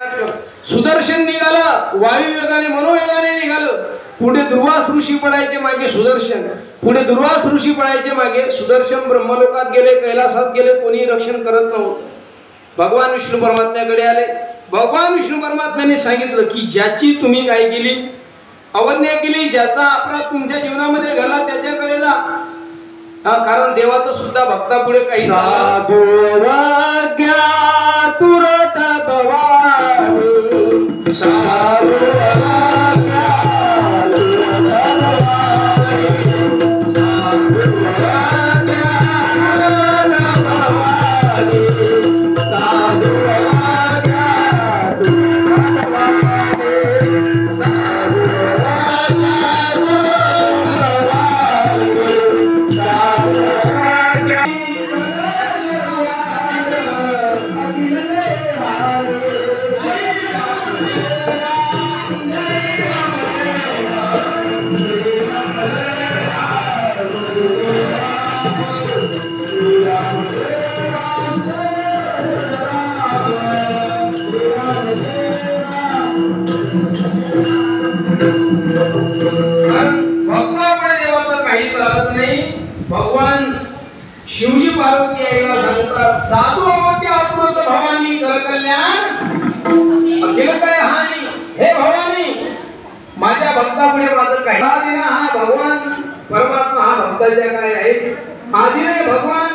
सुदर्शन निघालं, वायुवेगाने मनोवेगाने निघालं. पुढे दुर्वास ऋषी पडायचे मागे सुदर्शन, पुढे दुर्वास ऋषी पडायचे मागे सुदर्शन. ब्रह्मलोकात गेले, कैलासात गेले, कोणी रक्षण करत नव्हतं. भगवान विष्णू परमात्म्याकडे आले. भगवान विष्णू परमात्म्याने सांगितलं की ज्याची तुम्ही काय केली, अवज्ञा केली, ज्याचा अपराध तुमच्या जीवनामध्ये घडला त्याच्याकडे जा. कारण देवाचं सुद्धा भक्तापुढे काही तुरत भवानी भगवान शिवजी पार्वती आईला सांगतात, साधू अवत्या अप्रोत भवानी कर कल्याण अखिल काय हानी. हे भवानी, माझ्या भक्तापुढे माझं काय आदिना. हा भगवान परमात्मा हा भक्ताच्या काय आहे, आधी नाही. भगवान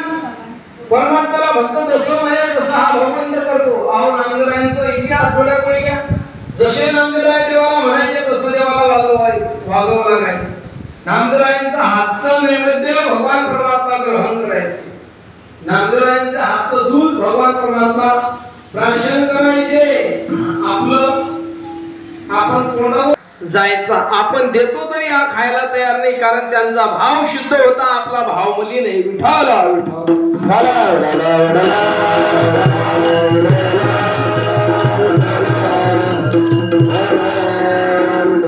परमात्म्याला भक्त जसं माया तसा हा भगवंत करतो. अहो नामदेवांचा इतिहास डोळ्यापुढे घ्या. जसे नामदेवराय देवाला म्हणायचे तसं देवाला वागवावं लागायचं. नामदेवरायांचा हातचं नैवेद्य भगवान परमात्मा ग्रहण करायचे. नामदेवरायांच्या हातचं दूध भगवान परमात्मा प्राशन करायचे. आपण कोणावर जायचा, आपण देतो तरी हा खायला तयार नाही, कारण त्यांचा भाव शुद्ध होता, आपला भाव मली नाही. विठाला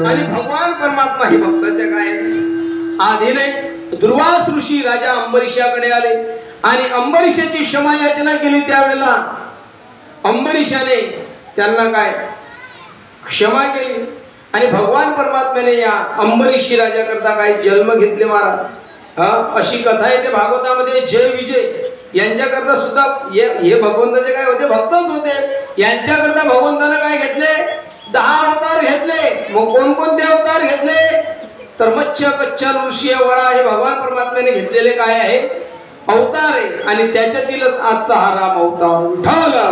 आणि भगवान परमात्मा ही भक्ताच्या काय आधी नाही. दुर्वास ऋषी राजा अंबरीशाकडे आले आणि अंबरीशाची क्षमा याचना केली. त्यावेळेला अंबरीशाने त्यांना काय क्षमा केली आणि भगवान परमात्म्याने या अंबरीशी राजा करता काय जन्म घेतले महाराज. अशी कथा येते भागवतामध्ये. जय विजय यांच्याकरता सुद्धा हे भगवंताचे काय होते, भक्तच होते. यांच्याकरता भगवंताने काय घेतले, 10 अवतार घेतले. मग कोणकोणते अवतार घेतले तर मत्स्य कच्छ नृसिंह वराह हे भगवान परमात्म्याने घेतलेले काय आहे अवतार आहे. आणि त्याच्यातीलच आजचा हा राम अवतार झाला.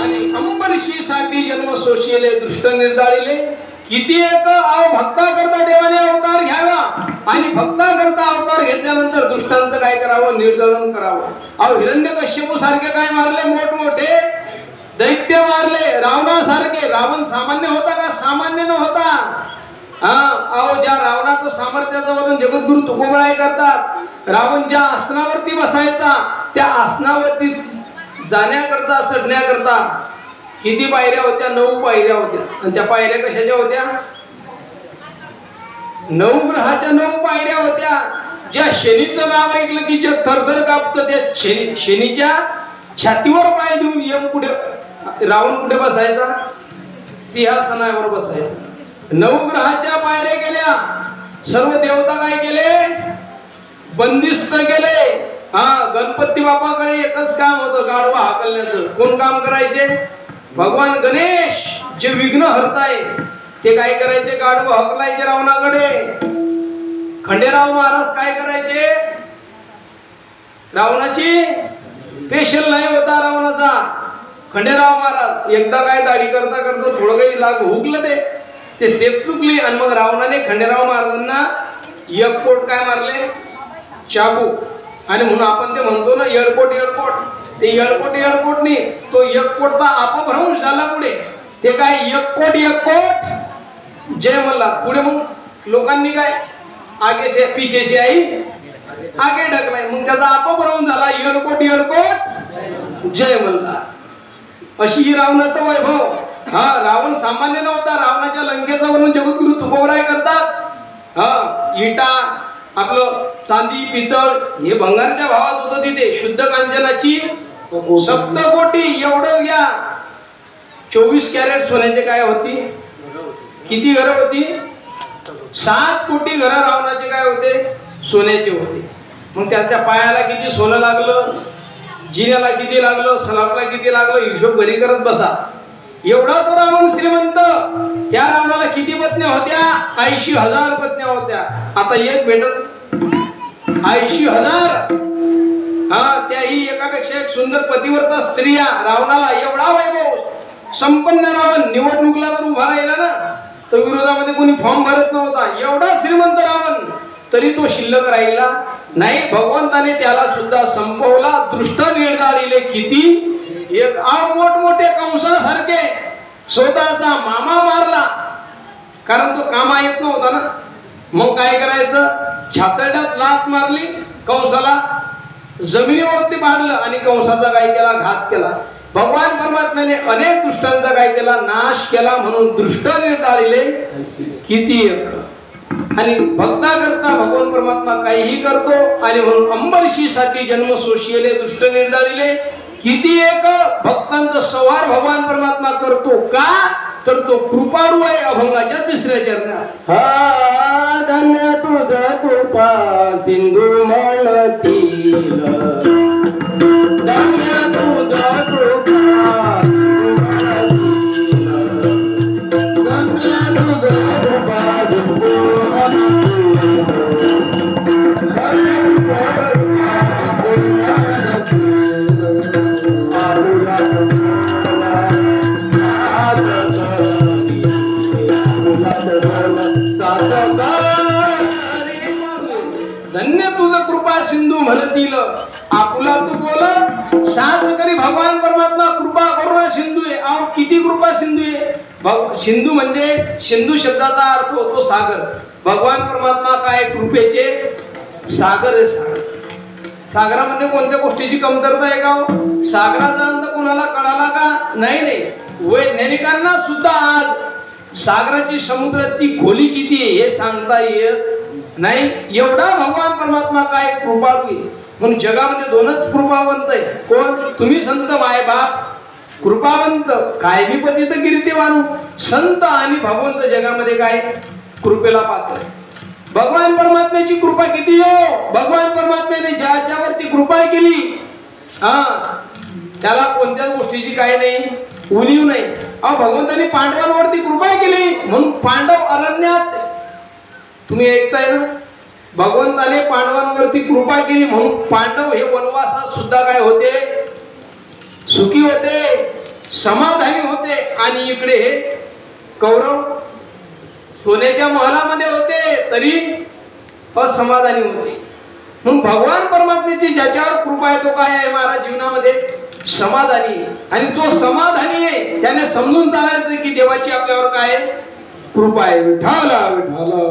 आणि अंबरीशीसाठी जन्म सोशिले दृष्ट निर्धारिले. किती एक भक्ता करता देवाने अवतार घ्यावा आणि भक्ता करता अवतार घेतल्यानंतर दुष्टांचं काय करावं, निर्दलन करावं. अहो हिरण्यकश्यपू सारखे काय मारले, मोठमोठे दैत्य मारले. रावणासारखे. रावण सामान्य होता का? सामान्य न होता. अहो ज्या रावणाचं सामर्थ्याचं वर्णन जगद्गुरु तुकोबराय करतात. रावण ज्या आसनावरती बसायचा त्या आसनावरती जाण्याकरता चढण्याकरता किती पायऱ्या होत्या? 9 पायऱ्या होत्या. आणि त्या पायऱ्या कशाच्या होत्या? 9 ग्रहाच्या 9 पायऱ्या होत्या. ज्या शनीचं नाव ऐकलं की जे थरथर कापतं, त्या शनीच्या छातीवर पाय देऊन यम पुढे रावण कुठे बसायचा? सिंहासनावर बसायचा. 9 ग्रहाच्या पायऱ्या गेल्या. सर्व देवता काय केले? बंदिस्त केले. गणपती बाप्पाकडे एकच काम होतं, गाढवा हाकलण्याचं. कोण काम करायचे? भगवान गणेश जे विघ्न हरताय ते काय करायचे? गाढवा हकलायचे रावणाकडे. खंडेराव महाराज काय करायचे? रावणाची पेशल नाही होता रावणाचा. खंडेराव महाराज एकदा काय दाढी करता करता थोडं काही लाग हुकलं ते सेफ चुकली आणि मग रावणाने खंडेराव महाराजांना एक कोट काय मारले? चाबू. आणि म्हणून आपण ते म्हणतो ना एअरपोर्ट एअरपोर्ट, ते एअरपोर्ट नाही, तो एक कोटचा अपभ्रंश झाला पुढे. ते काय एक कोट जय मल्हार. पुढे मग लोकांनी काय आगे से पीछे से आई आगे ढकलाय. मग त्याचा अपभ्रंश झाला. एअरपोर्ट जय मल्हार. अशी ही रावणाचं वैभव. रावण सामान्य नव्हता. रावणाच्या लंकेचा वर्णन जगद्गुरु तुकोबराय करतात. इटा आपलं चांदी पितळ हे भंगारच्या भावात होतं तिथे. शुद्ध कांचनाची सप्तकोटी एवढं घ्या. 24 कॅरेट सोन्याचे काय होती, किती घरं होती? 7 कोटी घरं रावणाचे काय होते, सोन्याचे होते. मग त्याच्या पायाला किती सोनं लागलं, जिन्याला किती लागलं, सलापला किती लागलं, हिशोब घरी करत बसा. एवढा तो रावण श्रीमंत. त्या रावणाला किती पत्न्या होत्या? 80,000 पत्न्या होत्या. आता एक भेटत 80,000. हा, त्याही एकापेक्षा एक सुंदर पतिव्रता स्त्रिया. रावणाला एवढा वैभव, संपन्न रावण. निवडणुकीला जर उभा राहिला ना तर विरोधामध्ये कोणी फॉर्म भरत नव्हता. एवढा श्रीमंत रावण, तरी तो शिल्लक राहिला नाही. भगवंताने त्याला सुद्धा संपवला. दृष्ट निर्धारिले किती. एक मोठमोठे कंसासारखे स्वतःचा मामा मारला, कारण तो कामा येत नव्हता ना. मग काय करायचं, छातड्यात लात मारली, कंसाला जमिनीवरती पाडलं आणि कंसाचा काय केला, घात केला. भगवान परमात्म्याने अनेक दुष्टांचा काय केला, नाश केला. म्हणून दृष्ट निर्धारिले किती एक. आणि भक्ता करता भगवान परमात्मा काहीही करतो. आणि म्हणून अंबरशीसाठी जन्म सोशियले दृष्ट निर्धारिले किती एक. भक्तांचा संहार भगवान परमात्मा करतो का, तर तो कृपाळू आहे. अभंगाच्या 3ऱ्या चरणात. हा धन्य तुझ कृपा सिंधू म्हणतील, धन्य तुझ कृपा, धन्य तुझ कृपा सिंधू म्हणतील, धन्य धन्य तुझ कृपा सिंधू म्हणतील. आपुला तू बोल साथ करी. भगवान परमात्मा कृपा करून सिंधू आहे. अहो किती कृपा सिंधू आहे. सिंधू म्हणजे सिंधू शब्दाचा अर्थ होतो सागर. भगवान परमात्मा काय कृपेचे सागर आहे. सागरामध्ये कोणत्या गोष्टीची कमतरता आहे का? सागराचा अंत कोणाला कळाला का? नाही. वैज्ञानिकांना सुद्धा आज सागराची समुद्राची खोली किती आहे हे सांगता येत नाही. एवढा भगवान परमात्मा काय कृपाळू आहे. म्हणून जगामध्ये 2च कृपावंत आहे. कोण? तुम्ही संत माय बाप. कृपावंत काय बी पतित कीर्तिवान. संत आणि भगवंत जगामध्ये काय कृपेला पात्र. भगवान परमात्म्याची कृपा किती हो. भगवान परमात्म्याने ज्याच्यावरती कृपा केली त्याला कोणत्याच गोष्टीची काय नाही, उणीव नाही. भगवंताने पांडवांवरती कृपा केली म्हणून पांडव अरण्यात. तुम्ही ऐकताय ना, भगवंताने पांडवांवरती कृपा केली म्हणून पांडव हे वनवासात सुद्धा काय होते, सुखी होते, समाधानी होते. आणि इकडे कौरव सोन्याच्या महालामध्ये होते तरी असमाधानी होते. म्हणून भगवान परमात्म्याची ज्याच्यावर कृपा आहे तो काय आहे महाराज जीवनामध्ये, समाधानी. आणि जो समाधानी आहे त्याने समजून चालायचं की देवाची आपल्यावर काय कृपा आहे. विठाला विठाला.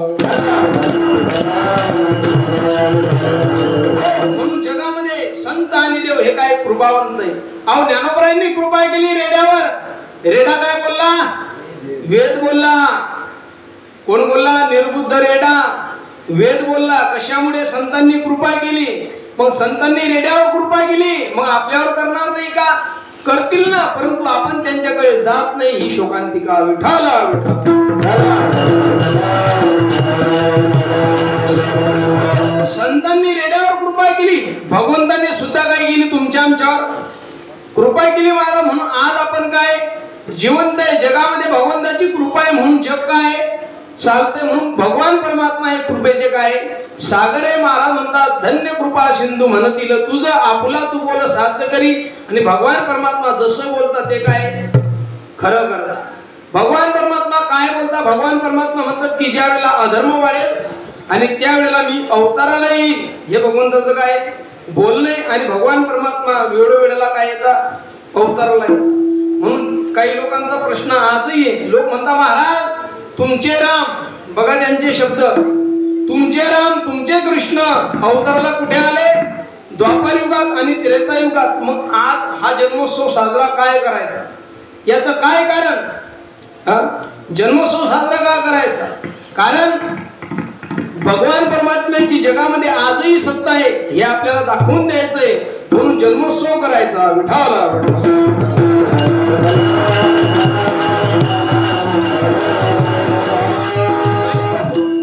म्हणून जगामध्ये संत आणि देव हे काय कृपावंत आहे. ज्ञानोबरायांनी कृपा केली रेड्यावर. रेडा काय बोलला, वेद बोलला. कोण बोलला, निर्बुद्ध रेडा वेद बोलला. कशामुळे, संतांनी कृपा केली. मग संतांनी रेड्यावर कृपा केली, मग आपल्यावर करणार नाही का? करतील ना, परंतु आपण त्यांच्याकडे जात नाही. ही शोकांतिका. विठाला संतांनी रेड्यावर कृपा केली, भगवंताने सुद्धा काय केली, तुमच्या आमच्यावर कृपा केली महाराज. म्हणून आज आपण काय जिवंत आहे. जगामध्ये भगवंताची कृपा आहे म्हणून जग काय चालते. म्हणून भगवान परमात्मा हे कृपेचे काय सागर आहे. महाराज म्हणतात धन्य कृपा सिंधू म्हणतील, तुझं आपुला तू बोल साध्य करी. आणि भगवान परमात्मा जसं बोलतात ते काय खरं करतात. भगवान परमात्मा काय बोलतात, भगवान परमात्मा म्हणतात की ज्या वेळेला अधर्म वाढेल आणि त्यावेळेला मी अवताराला येईल. हे भगवंताचं काय बोलणे. आणि भगवान परमात्मा वेळोवेळेला काय येतात अवताराला येईल. म्हणून काही लोकांचा प्रश्न आजही आहे. लोक म्हणतात महाराज तुमचे राम, बघा त्यांचे शब्द, तुमचे राम तुमचे कृष्ण अवताराला कुठे आले, द्वापर युगात आणि त्रेता युगात. मग आज हा जन्मोत्सव साजरा काय करायचा, याचं काय कारण? जन्मोत्सव साजरा का करायचा? कारण भगवान परमात्म्याची जगामध्ये आजही सत्ता आहे हे आपल्याला दाखवून द्यायचंय, म्हणून जन्मोत्सव करायचा. विठाला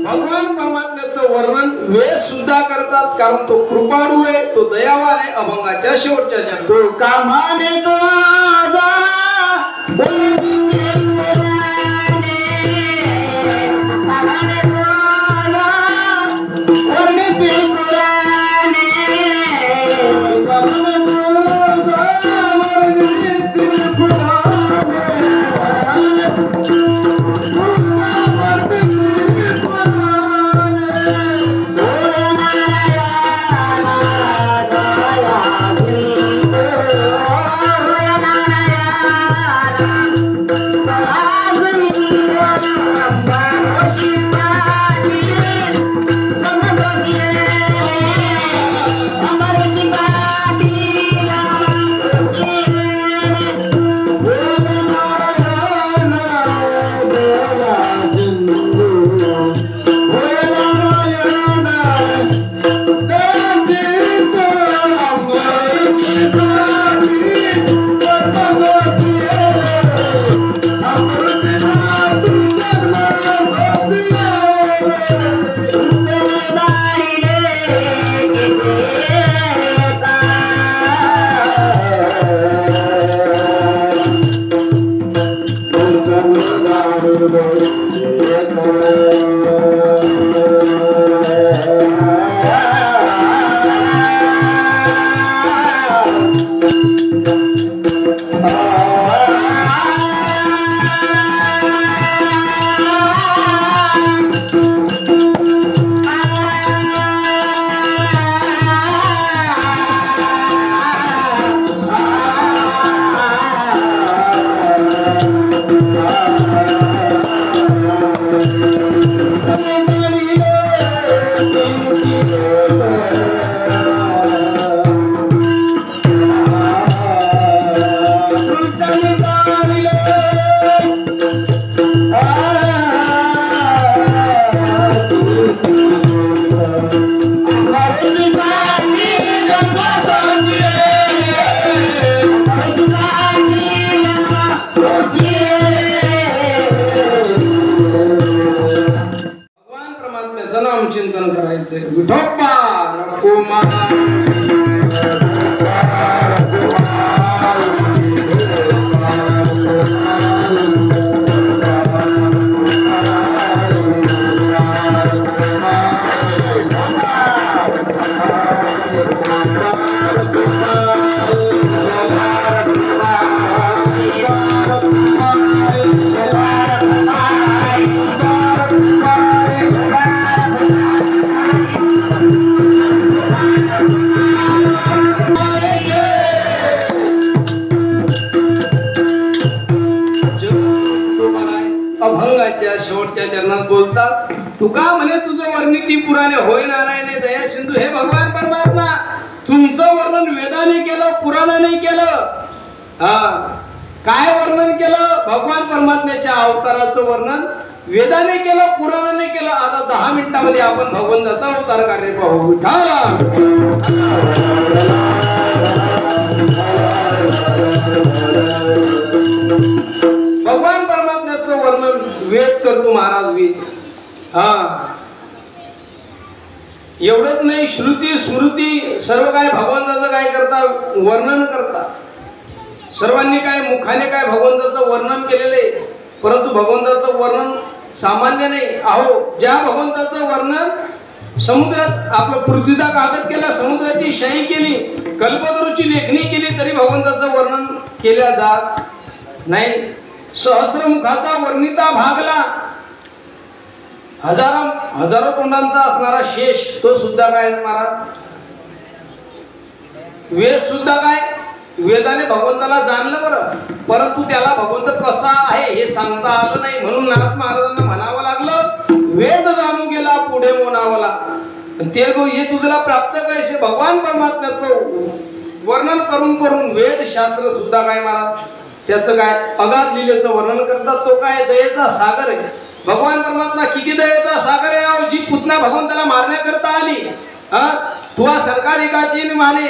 भगवान परमात्म्याचं वर्णन वेद सुद्धा करतात, कारण तो कृपाळू आहे, तो दयावान आहे. अभंगाच्या शेवटच्या चरणात तो कामाने तो आजा चिंतन करायचंय. विठोबा नको मला अभंगाच्या शेवटच्या चरणात बोलतात. तुका म्हणे तुझं वर्णिती पुराणे होय नारायणे दया सिंधू. हे भगवान परमात्मा, तुमचं वर्णन वेदाने केलं, पुराणाने केलं. काय वर्णन केलं? भगवान परमात्म्याच्या अवताराचं वर्णन वेदाने केलं, पुराणाने केलं. आता 10 मिनिटांमध्ये आपण भगवंताचा अवतार कार्य पाहू. विठाला भगवान परमात्म्याचं वर्णन वेद करतो महाराज. वेद एवढंच नाही, श्रुती स्मृती सर्व काय भगवंताचं काय करता, वर्णन करता. सर्वांनी काय मुखाने काय भगवंताचं वर्णन केलेले, परंतु भगवंताचं वर्णन सामान्य नाही. अहो, ज्या भगवंताचं वर्णन समुद्रात आपलं पृथ्वीचा कागद केला, समुद्राची शाई केली, कल्पतरूची लेखणी केली, तरी भगवंताचं वर्णन केल्या जात नाही. सहस्रमुखाचा वर्णिता भागला, हजारो तोंडांचा असणारा शेष, तो सुद्धा काय महाराज. वेद सुद्धा काय, वेदाने भगवंताला जाणलं बरं, परंतु त्याला भगवंत कसा आहे हे सांगता आलं नाही. म्हणून नारद महाराजांना म्हणावं लागलं, वेद जाणू गेला पुढे मोनावला. ते हे तुझला प्राप्त कैसे. भगवान परमात्म्याचं वर्णन करून करून वेद शास्त्र सुद्धा काय महाराज त्याचं काय अगाध लीलेचं वर्णन करतात. तो काय दयेचा सागर आहे. भगवान परमात्मा किती दयेचा सागर आहे, जी पुतना भगवंताला मारण्याकरता आली. तुला सरकार एकाची माने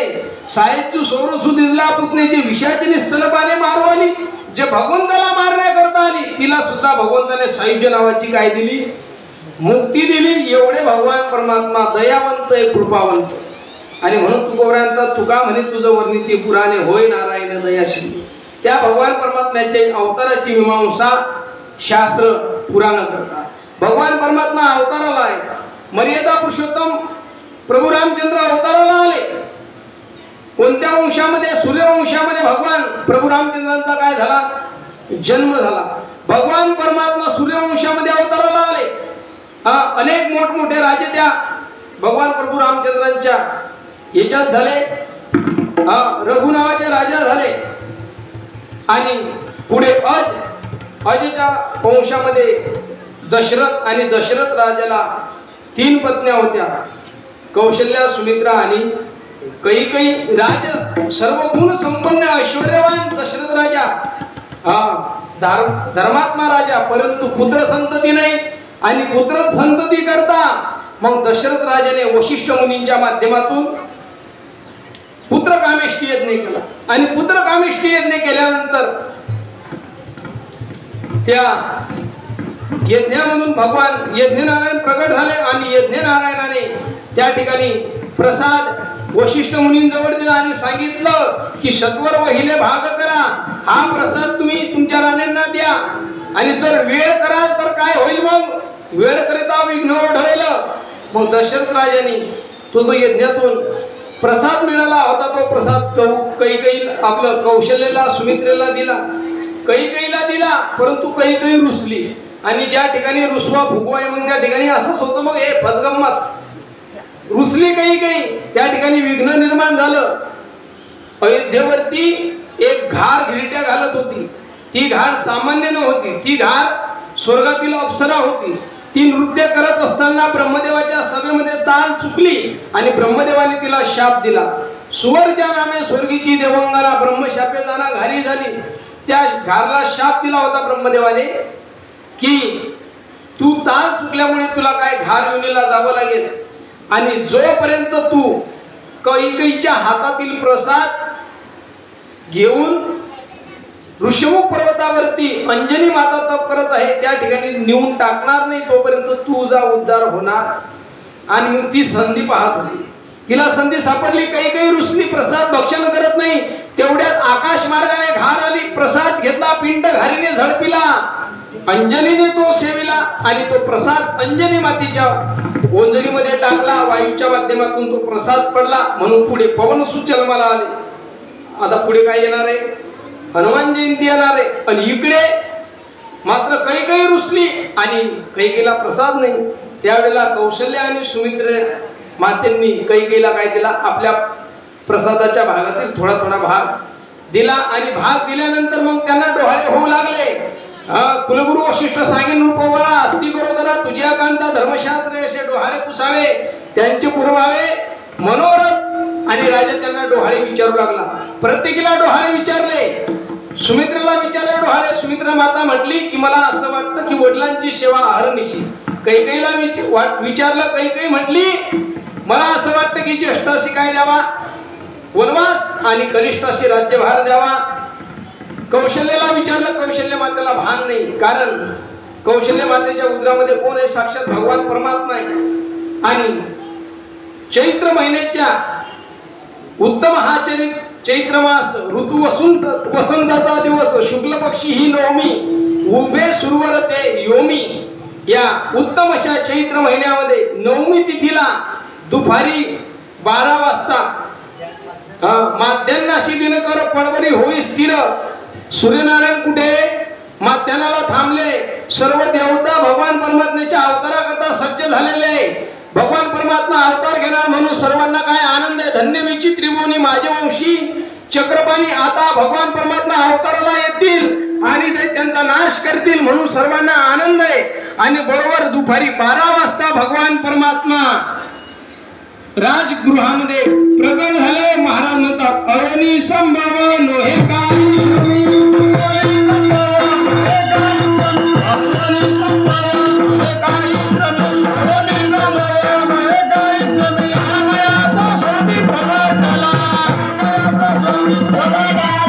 साहेब तू सोरू दिला पुतण्याची विषयाची स्तनपाने मारू आली. जे भगवंताला मारण्याकरता आली तिला सुद्धा भगवंताने सायुज्य नावाची काय दिली, मुक्ती दिली. एवढे भगवान परमात्मा दयावंत आहे, कृपावंत. आणि म्हणून तुका म्हणे तुझं वर्णिती पुराणे होय नारायण दयाशील. त्या भगवान परमात्म्याचे अवताराची मीमांसा शास्त्र पुराण करतात. भगवान परमात्मा अवताराला आहे. मर्यादा पुरुषोत्तम प्रभू रामचंद्र अवताराला आले. कोणत्या वंशामध्ये? सूर्यवंशामध्ये भगवान प्रभू रामचंद्रांचा काय झाला, जन्म झाला. भगवान परमात्मा सूर्यवंशामध्ये अवताराला आले. अनेक मोठमोठे राजे त्या भगवान प्रभू रामचंद्रांच्या याच्यात झाले. रघु नावाचे राजा झाले. आणि पुढे अजच्या वंशामध्ये दशरथ, आणि दशरथ राजाला 3 पत्न्या होत्या, कौशल्या, सुमित्रा आणि कैकेयी. राज सर्व गुण संपन्न ऐश्वर्यवान दशरथ राजा, धर्मात्मा राजा, परंतु पुत्र संतती नाही. आणि पुत्र संतती करता मग दशरथ राजाने वशिष्ठ मुनींच्या माध्यमातून पुत्र कामेष्टी यज्ञ केला. आणि पुत्र कामेष्टी यज्ञ केल्यानंतर त्या यज्ञामधून भगवान यज्ञनारायण प्रकट झाले. आणि यज्ञनारायणाने त्या ठिकाणी प्रसाद वशिष्ठ मुनींजवळ दिला आणि सांगितलं की सत्वर वहिले भाग करा, हा प्रसाद तुम्ही तुमच्या राण्यांना द्या. आणि जर वेळ कराल तर काय होईल, मग वेळ करिता विघ्न ओढवेल. मग दशरथ राजाने तो जो यज्ञातून प्रसाद मिळाला होता तो प्रसाद कैकेयी आपलं कौशल्याला, सुमित्रेला दिला, कैकेयीला दिला. परंतु कैकेयी रुसली. आणि ज्या ठिकाणी रुसवा फुगवा मग त्या ठिकाणी असंच होतं. मग हे फतगंमत रुसली कैकेयी, त्या ठिकाणी विघ्न निर्माण झालं. अयोध्येवरती एक घार घिरट्या घालत होती. ती घार सामान्य नव्हती, ती घार स्वर्गातील अप्सरा होती. ती नृत्य करत असताना ब्रह्मदेवाच्या सभेमध्ये ताल चुकली आणि ब्रह्मदेवाने तिला शाप दिला. सुवरच्या नामे स्वर्गीची देवंगाला ब्रह्मशापे जाना घारी झाली. त्या घारला शाप दिला होता ब्रह्मदेवाने की तू ताल चुकल्यामुळे तुला काय घार योनीला जावं लागेल. आणि जोपर्यंत तू कैकेयीच्या हातातील प्रसाद घेऊन ऋषमुख पर्वतावरती अंजनी माता तप करत आहे त्या ठिकाणी नेऊन टाकणार नाही तोपर्यंत तुझा उद्धार होणार. आणि मग ती संधी पाहत होती. तिला संधी सापडली. कैकेयी रुसली, प्रसाद भक्षण करत नाही. तेवढ्यात आकाश मार्गाने घार आली. प्रसाद घेतला, पिंड घारीने झडपिला, अंजनीने तो सेविला आणि तो प्रसाद अंजनी मातेच्या ओंजणीमध्ये टाकला. वायूच्या माध्यमातून तो प्रसाद पडला. म्हणून पुढे पवन सुचलमाला आले. आता पुढे काय येणार आहे, हनुमान जयंती येणार आहे. आणि इकडे मात्र कैकेयी रुसली आणि कैकेयीला प्रसाद नाही. त्यावेळेला कौशल्य आणि सुमित्र मातेंनी कैकेयीला काय दिला, आपल्या प्रसादाच्या भागातील थोडा थोडा भाग दिला. आणि भाग दिल्यानंतर मग त्यांना डोहाळे होऊ लागले. कुलगुरू वशिष्ठ सांगेन रूपवरा अस्ति करोदरा तुझ्या कांता धर्मशास्त्र असे डोहाळे पुसावे, त्यांचे पुरवावे मनोरथ. आणि राजा त्यांना डोहाळे विचारू लागला. प्रत्येकीला डोहाळे विचारले. सुमित्रेला विचारले डोहाळे. सुमित्रा माता म्हटली की मला असं वाटतं की वडिलांची सेवा अहर्निशी. कैकेयीला विचारलं. कैकेयी म्हटली मला असं वाटतं की ज्येष्ठाशी काय द्यावा, वनवास, आणि कनिष्ठाशी राज्यभार द्यावा. कौशल्याला विचारलं. कौशल्य मातेला भान नाही, कारण कौशल्य मातेच्या उदरामध्ये कोण आहे, साक्षात भगवान परमात्मा आहे. आणि चैत्र महिन्याच्या उत्तम हा चैत्र मास ऋतू वसंताचा दिवस शुक्ल पक्षी ही नवमी उभे सुरवर ते योमी. या उत्तम अशा चैत्र महिन्यामध्ये नवमी तिथीला दुपारी 12 वाजता माध्यान्नाशी दिनकर पडवरी होई स्थिर. सूर्यनारायण कुठे माध्यानाला थांबले. सर्व देवता भगवान परमात्म्याच्या अवताराकरता सज्ज झालेले. भगवान परमात्मा अवतार घेणार म्हणून सर्वांना काय आनंद आहे. धन्य विचित्र त्रिभुवनी माझे वंशी चक्रपाणी. आता भगवान परमात्मा अवताराला येतील आणि ते त्यांचा नाश करतील म्हणून सर्वांना आनंद आहे. आणि बरोबर दुपारी 12 वाजता भगवान परमात्मा राजगृहामध्ये प्रगट झाले. महाराज म्हणतात अरुणी संभव नोहे काय महाराज